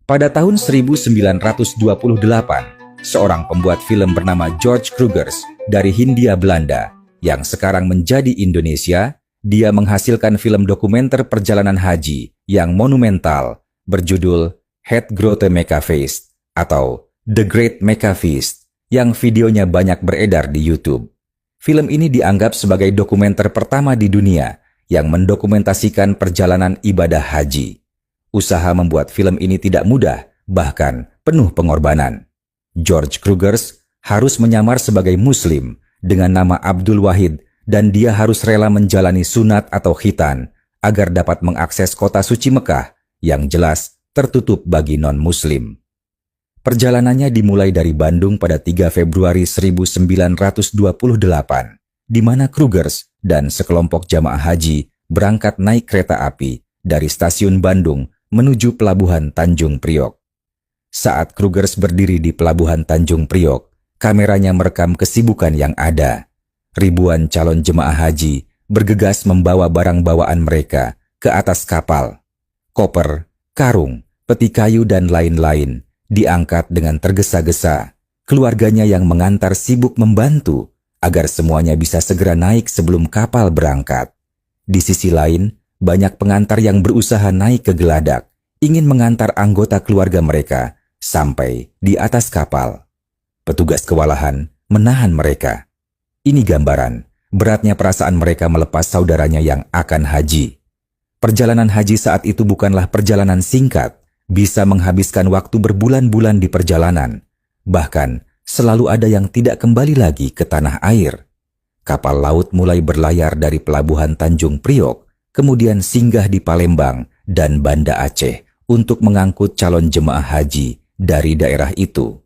Pada tahun 1928, seorang pembuat film bernama George Krugers dari Hindia Belanda yang sekarang menjadi Indonesia, dia menghasilkan film dokumenter perjalanan haji yang monumental berjudul Het Grote Mekka-feest atau The Great Mekka-feest yang videonya banyak beredar di YouTube. Film ini dianggap sebagai dokumenter pertama di dunia yang mendokumentasikan perjalanan ibadah haji. Usaha membuat film ini tidak mudah, bahkan penuh pengorbanan. George Krugers harus menyamar sebagai Muslim dengan nama Abdul Wahid dan dia harus rela menjalani sunat atau khitan agar dapat mengakses kota suci Mekah yang jelas tertutup bagi non-Muslim. Perjalanannya dimulai dari Bandung pada 3 Februari 1928, di mana Krugers dan sekelompok jamaah haji berangkat naik kereta api dari stasiun Bandung menuju Pelabuhan Tanjung Priok. Saat Krugers berdiri di Pelabuhan Tanjung Priok, kameranya merekam kesibukan yang ada. Ribuan calon jemaah haji bergegas membawa barang bawaan mereka ke atas kapal. Koper, karung, peti kayu dan lain-lain diangkat dengan tergesa-gesa. Keluarganya yang mengantar sibuk membantu agar semuanya bisa segera naik sebelum kapal berangkat. Di sisi lain, banyak pengantar yang berusaha naik ke geladak, ingin mengantar anggota keluarga mereka sampai di atas kapal. Petugas kewalahan menahan mereka. Ini gambaran beratnya perasaan mereka melepas saudaranya yang akan haji. Perjalanan haji saat itu bukanlah perjalanan singkat, bisa menghabiskan waktu berbulan-bulan di perjalanan. Bahkan, selalu ada yang tidak kembali lagi ke tanah air. Kapal laut mulai berlayar dari Pelabuhan Tanjung Priok, kemudian singgah di Palembang dan Banda Aceh untuk mengangkut calon jemaah haji dari daerah itu.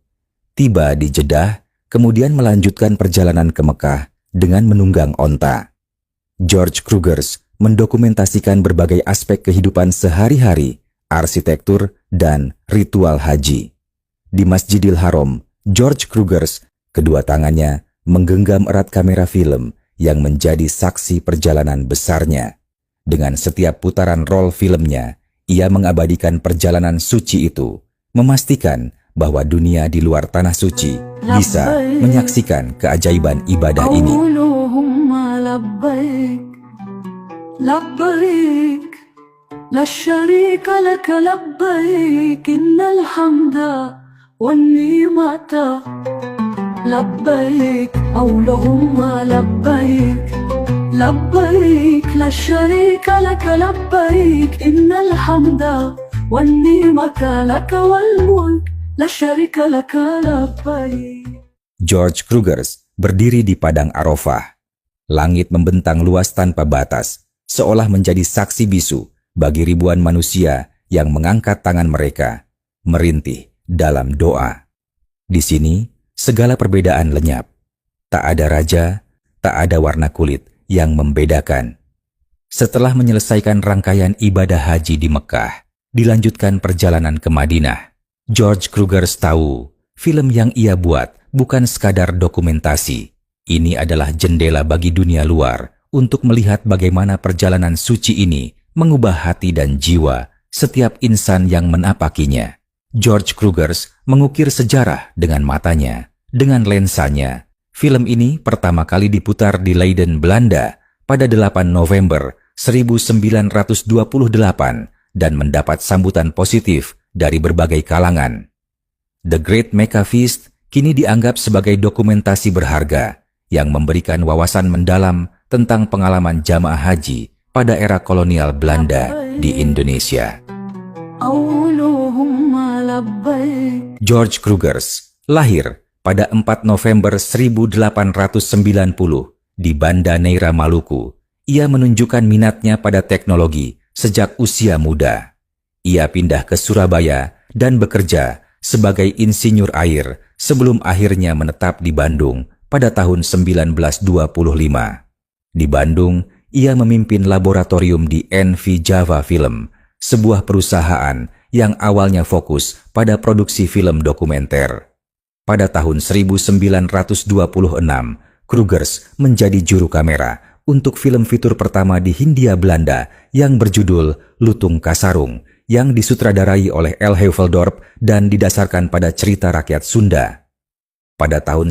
Tiba di Jeddah, kemudian melanjutkan perjalanan ke Mekah dengan menunggang onta. George Krugers mendokumentasikan berbagai aspek kehidupan sehari-hari, arsitektur, dan ritual haji. Di Masjidil Haram, George Krugers, kedua tangannya menggenggam erat kamera film yang menjadi saksi perjalanan besarnya. Dengan setiap putaran roll filmnya, ia mengabadikan perjalanan suci itu, memastikan bahwa dunia di luar tanah suci bisa menyaksikan keajaiban ibadah ini. Labbaik, la syarika laka labbaik, innal hamda wan ni'mata. Labbaik, Allahumma labbaik. Labbaik, la syarika laka labbaik, innal hamda wan ni'mata laka wal mulk, la syarika laka labbaik. George Krugers berdiri di padang Arafah. Langit membentang luas tanpa batas, seolah menjadi saksi bisu bagi ribuan manusia yang mengangkat tangan mereka, merintih dalam doa. Di sini, segala perbedaan lenyap. Tak ada raja, tak ada warna kulit yang membedakan. Setelah menyelesaikan rangkaian ibadah haji di Mekah, dilanjutkan perjalanan ke Madinah. George Krugers tahu, film yang ia buat bukan sekadar dokumentasi. Ini adalah jendela bagi dunia luar untuk melihat bagaimana perjalanan suci ini mengubah hati dan jiwa setiap insan yang menapakinya. George Krugers mengukir sejarah dengan matanya, dengan lensanya. Film ini pertama kali diputar di Leiden, Belanda pada 8 November 1928 dan mendapat sambutan positif dari berbagai kalangan. The Great Mekka-feest kini dianggap sebagai dokumentasi berharga yang memberikan wawasan mendalam tentang pengalaman jamaah haji pada era kolonial Belanda di Indonesia. George Krugers lahir pada 4 November 1890 di Banda Neira, Maluku. Ia menunjukkan minatnya pada teknologi sejak usia muda. Ia pindah ke Surabaya dan bekerja sebagai insinyur air sebelum akhirnya menetap di Bandung pada tahun 1925. Di Bandung, ia memimpin laboratorium di NV Java Film, sebuah perusahaan yang awalnya fokus pada produksi film dokumenter. Pada tahun 1926, Krugers menjadi juru kamera untuk film fitur pertama di Hindia Belanda yang berjudul Lutung Kasarung yang disutradarai oleh L. Heuveldorp dan didasarkan pada cerita rakyat Sunda. Pada tahun